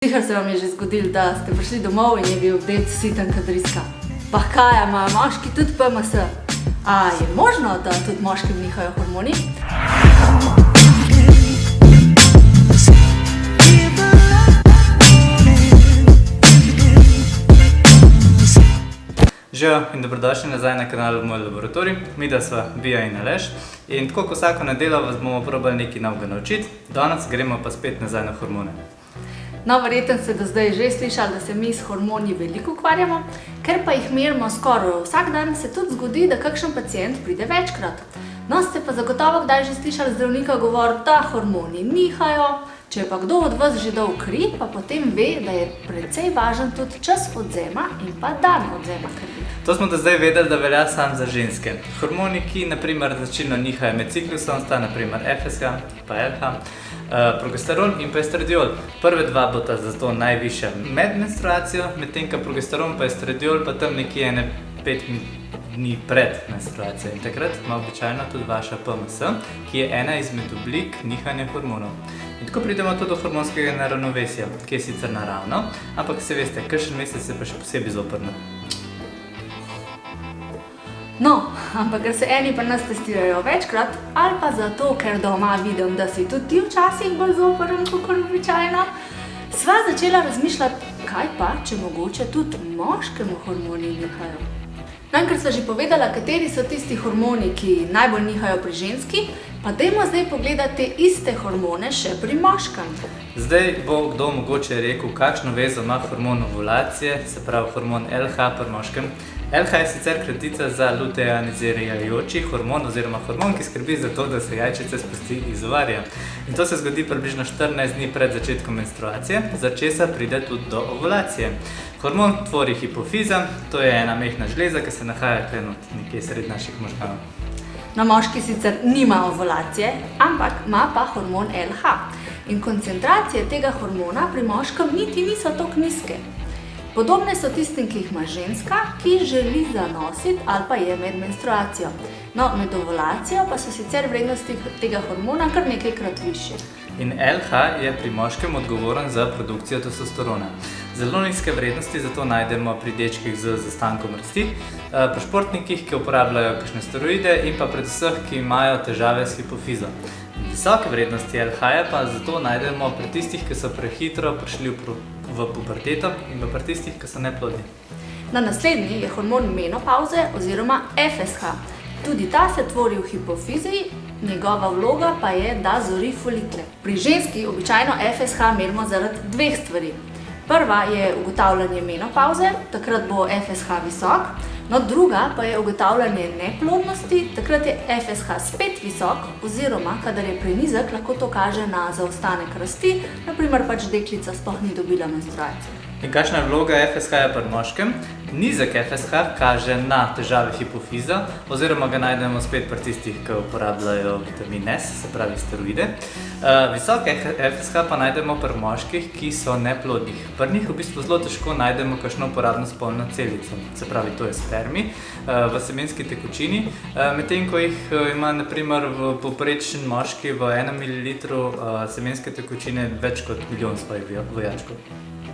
Sicer se vam je že zgodilo, da ste prišli domov in je bil dec siten kot driska. Pa kaj, imajo moški tudi PMS? A je možno, da tudi moškim nihajo hormoni? Živijo in dobrodošli nazaj na kanalu Moj laboratorij. Midva sva Bija in Aleš. In tako kot vsako nedeljo vas bomo probali nekaj novega naučiti. Danes gremo pa spet nazaj na hormone. No, verjetno ste do zdaj že slišali, da se mi s hormoni veliko ukvarjamo, ker pa jih merimo skoraj vsak dan, se tudi zgodi, da kakšen pacient pride večkrat. No, ste pa zagotovo kdaj že slišali zdravnika govoriti, da hormoni nihajo. Če pa kdo od vas že dal kri, pa potem ve, da je precej važen tudi čas odvzema in pa dan odvzema krvi. To smo do zdaj vedeli, da velja samo za ženske. Hormoni, ki naprimer značilno nihajo med ciklusom, sta naprimer FSH pa LH, progesteron in pa estradiol. Prve dva bosta zato najvišja med menstruacijo, medtem ko progesteron pa estradiol pa tam nekje 5 dni pred menstruacijo. In takrat ima običajno tudi vaša PMS, ki je ena izmed oblik nihanja hormonov. In tako pridemo tudi do hormonskega neravnovesja, ki je sicer naravno, ampak se veste, kakšen mesec je pa še posebej zoprno. No, ampak ker se eni pri nas testirajo večkrat, ali pa zato, ker doma vidim, da si tudi ti včasih bolj zoprn, kakor običajno, sva začela razmišljati, kaj pa, če mogoče tudi moškemu hormoni nihajo. No, in ker sva že povedala, kateri so tisti hormoni, ki najbolj nihajo pri ženski, pa dajmo zdaj pogledati iste hormone še pri moškem. Zdaj bo kdo mogoče rekel, kakšno vezo ima hormon ovulacije, se pravi hormon LH pri moškem. LH je sicer kratica za luteinizirajoči hormon oziroma hormon, ki skrbi za to, da se jajčice spusti iz ovarja. In to se zgodi približno 14 dni pred začetkom menstruacije, za česar pride tudi do ovulacije. Hormon tvori hipofiza, to je ena mehna žleza, ki se nahaja nekje sredi naših možganov. No, moški sicer nima ovulacije, ampak ima pa hormon LH. In koncentracije tega hormona pri moškem niti niso toliko nizke. Podobne so tistim, ki jih ima ženska, ki želi zanositi ali pa je med menstruacijo. No, med ovulacijo pa so sicer vrednosti tega hormona kar nekajkrat višje. In LH je pri moškem odgovoren za produkcijo testosterona. Zelo nizke vrednosti zato najdemo pri dečkih z zastankom rasti, pri športnikih, ki uporabljajo kakšne steroide in pa predvsem, ki imajo težave s hipofizo. Visoke vrednosti LH-ja pa zato najdemo pri tistih, ki so prehitro prišli v puberteto in pri tistih, ki so neplodni. Na naslednji je hormon menopavze oziroma FSH. Tudi ta se tvori v hipofizi, njegova vloga pa je, da zori folikle. Pri ženski običajno FSH merimo zaradi dveh stvari. Prva je ugotavljanje menopavze, takrat bo FSH visok, no druga pa je ugotavljanje neplodnosti, takrat je FSH spet visok, oziroma kadar je prenizek, lahko to kaže na zaostanek rasti, naprimer pač deklica sploh ni dobila menstruacije. In kakšna je vloga FSH-ja pri moškem? Nizek FSH kaže na težave hipofiza, oziroma ga najdemo spet pri tistih, ki uporabljajo vitamin S, se pravi steroide. Visok FSH pa najdemo pri moških, ki so neplodnih. Pri njih v bistvu zelo težko najdemo kakšno uporabno spolno celico, se pravi to je spermi v semenski tekočini, medtem ko jih ima naprimer v povprečen moški v 1 ml semenske tekočine več kot milijon svojih vojačkov.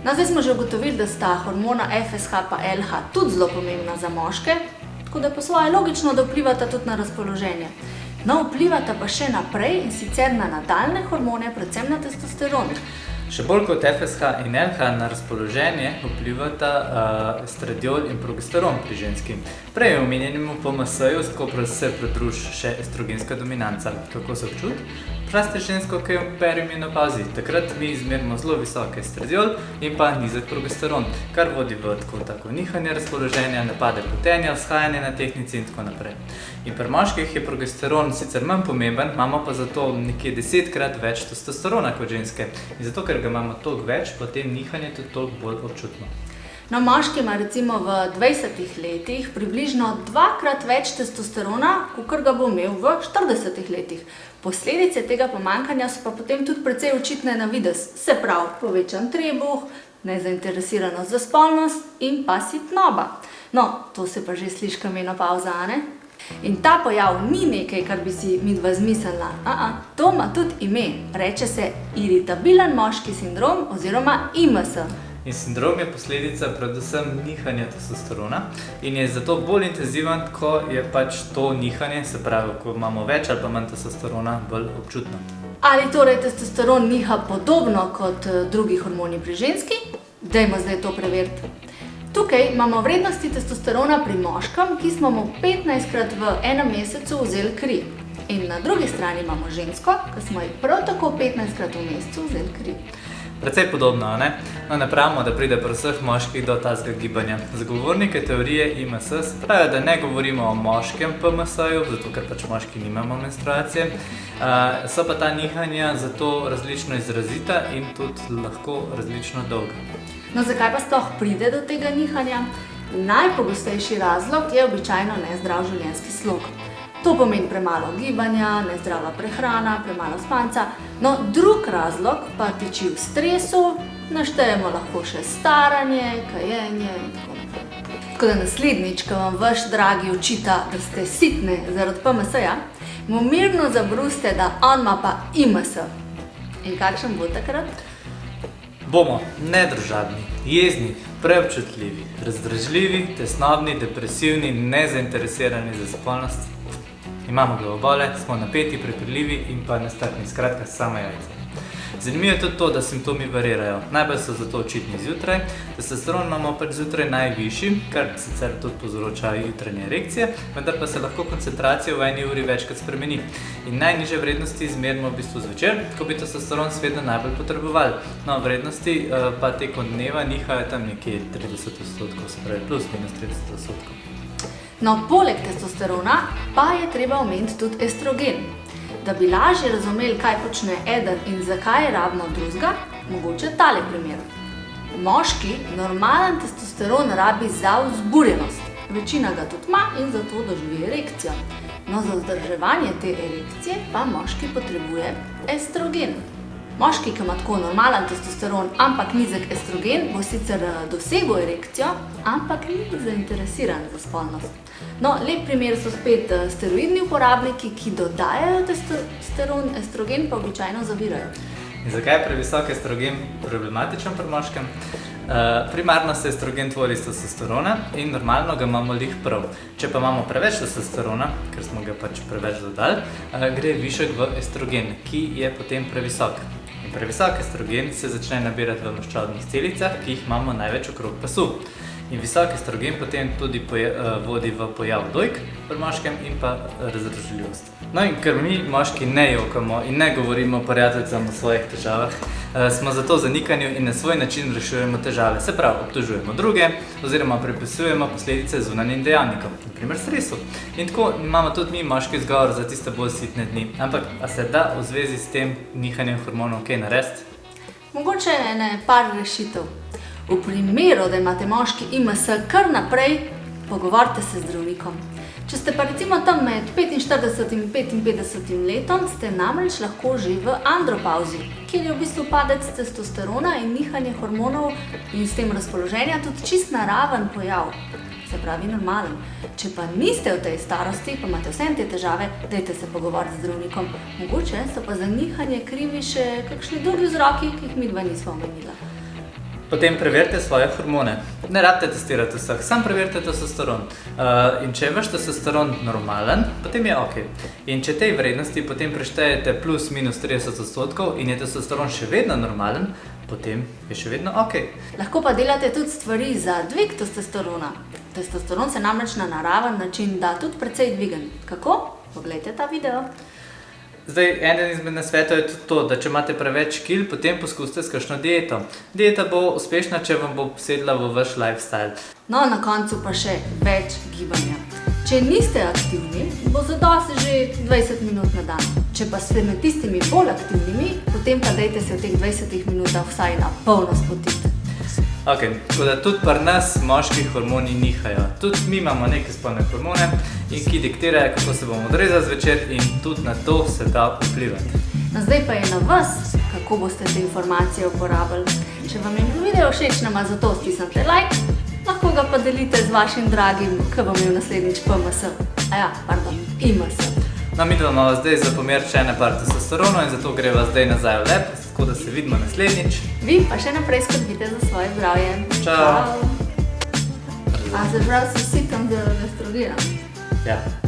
No, zdaj smo že ugotovili, da sta hormona FSH pa LH tudi zelo pomembna za moške, tako da po svoje logično, da vplivata tudi na razpoloženje. No, vplivata pa še naprej in sicer na nadaljne hormone, predvsem na testosteron. Še bolj kot FSH in LH na razpoloženje vplivata estradiol in progesteron pri ženski. Prej omenjenemu PMS-ju se pridruži še estrogenska dominanca. Kako se občuti? Vprašajte žensko, ki je v perimenopavzi. Takrat mi izmerimo zelo visok estradiol in pa nizek progesteron, kar vodi v tako nihanje razpoloženja, napade potenja, vzhajanje na tehtnici in tako naprej. In pri moških je progesteron sicer manj pomemben, imamo pa zato nekje 10-krat več testosterona kot ženske. In zato, ker ga imamo toliko več, potem nihanje tudi toliko bolj občutno. No, moški ima recimo v 20 letih približno 2-krat več testosterona, kakor ga bo imel v 40 letih. Posledice tega pomanjkanja so pa potem tudi precej očitne na videz, se pravi povečan trebuh, nezainteresiranost za spolnost in pa sitnoba. No, to se pa že sliši kot menopavza, a ne? In ta pojav ni nekaj, kar bi si midva izmislila. To ima tudi ime. Reče se iritabilen moški sindrom oziroma IMS. In sindrom je posledica predvsem nihanja testosterona in je zato bolj intenziven, ko je pač to nihanje, se pravi, ko imamo več ali pa manj testosterona, bolj občutno. Ali torej testosteron niha podobno kot drugi hormoni pri ženski? Dajmo zdaj to preveriti. Tukaj imamo vrednosti testosterona pri moškem, ki smo mu 15krat v enem mesecu vzeli kri. In na drugi strani imamo žensko, ki smo ji prav tako 15krat v mesecu vzeli kri. Precej podobno, ne? No, ne pravimo, da pride pri vseh moških do tazga gibanja. Zagovornike teorije IMS pravijo, da ne govorimo o moškem PMS-ju, zato ker pač moški nimamo menstruacije. So pa ta nihanja zato različno izrazita in tudi lahko različno dolga. No, zakaj pa sploh pride do tega nihanja? Najpogostejši razlog je običajno nezdrav življenjski slog. To pomeni premalo gibanja, nezdrava prehrana, premalo spanca. No, drug razlog pa tiči v stresu, naštejemo lahko še staranje, kajenje in tako naprej. Tako da naslednjič, ko vam vaš dragi očita, da ste sitni zaradi PMS-ja, mu mirno zabruste, da on ima pa IMS. In kakšen bo takrat? Bomo nedružabni, jezni, preobčutljivi, razdražljivi, tesnobni, depresivni, nezainteresirani za spolnost. Imamo glavobole, smo napeti, prepirljivi in pa nestrpni, skratka samo jajca. Zanimivo je tudi to, da simptomi varirajo. Najbolj so zato očitni zjutraj. Testosteron imamo pač zjutraj najvišji, kar sicer tudi povzroča jutranje erekcije, vendar pa se lahko koncentracija v eni uri večkrat spremeni. In najnižje vrednosti izmerimo v bistvu zvečer, ko bi testosteron seveda najbolj potrebovali. No, vrednosti pa tekom dneva nihajo tam nekje 30%, se pravi plus minus 30%. No, poleg testosterona pa je treba omeniti tudi estrogen. Da bi lažje razumeli, kaj počne eden in zakaj je rabimo drugega, mogoče tale primer. Moški normalen testosteron rabi za vzburjenost. Večina ga tudi ima in zato doživi erekcijo. No, za vzdrževanje te erekcije pa moški potrebuje estrogen. Moški, ki ima tako normalen testosteron, ampak nizek estrogen, bo sicer dosegel erekcijo, ampak ni zainteresiran za spolnost. No, lep primer so spet steroidni uporabniki, ki dodajajo testosteron, estrogen pa običajno zavirajo. In zakaj je previsok estrogen problematičen pri moškem? Primarno se estrogen tvori iz testosterona in normalno ga imamo lih prav. Če pa imamo preveč testosterona, ker smo ga pač preveč dodali, gre višek v estrogen, ki je potem previsok. In previsok estrogen se začne nabirati v maščobnih celicah, ki jih imamo največ okrog pasu. In visok estrogen potem tudi vodi v pojav dojk pri moškem in pa razdražljivost. No in ker mi moški ne jokamo in ne govorimo prijateljicam o svojih težavah, smo zato v zanikanju in na svoj način rešujemo težave. Se pravi, obtožujemo druge oziroma pripisujemo posledice zunanjim dejavnikom, na primer stresu. In tako imamo tudi mi moški izgovor za tiste bolj sitne dni. Ampak, a se da v zvezi s tem nihanjem hormonov kaj narediti? Mogoče par rešitev. V primeru, da imate moški IMS kar naprej, pogovorite se z zdravnikom. Če ste pa recimo tam med 45 in 55 letom, ste namreč lahko že v andropauzi, kjer je v bistvu padec testosterona in nihanje hormonov in s tem razpoloženja tudi čist naraven pojav. Se pravi normalen. Če pa niste v tej starosti, pa imate vsem te težave, dajte se pogovoriti z zdravnikom. Mogoče so pa za nihanje krivi še kakšni drugi vzroki, ki jih midva nisva omenila. Potem preverite svoje hormone. Ne rabite testirati vseh, samo preverite testosteron. In če je vaš testosteron normalen, potem je ok. In če tej vrednosti potem preštejete plus minus 30% in je testosteron še vedno normalen, potem je še vedno ok. Lahko pa delate tudi stvari za dvig testosterona. Testosteron se namreč na naraven način da tudi precej dvigan. Kako? Poglejte ta video. Zdaj, eden izmed nasvetov je tudi to, da če imate preveč kil, potem poskusite s kakšno dieto. Dieta bo uspešna, če vam bo posedla v vaš lifestyle. No, na koncu pa še več gibanja. Če niste aktivni, bo zadosti že 20 minut na dan. Če pa ste med tistimi bolj aktivnimi, potem pa dajte se v teh 20 minutah vsaj na polno spotiti. Ok, tako da tudi pri nas moški hormoni nihajo. Tudi mi imamo neke spolne hormone, ki diktirajo, kako se bomo odrezali zvečer in tudi na to se da vplivati. No, zdaj pa je na vas, kako boste te informacije uporabili. Če vam je bil video všeč, nama zato stisnite like, lahko ga pa delite z vašim dragim, ki bo imel naslednjič PMS. IMS. No, mi dva imamo zdaj za pomer še ene par testosteronov in zato greva zdaj nazaj v lep, tako da se vidimo naslednjič. Vi pa še naprej skrbite za svoje zdravje. Čau. A se pravi, si tam z estrogenom? Ja.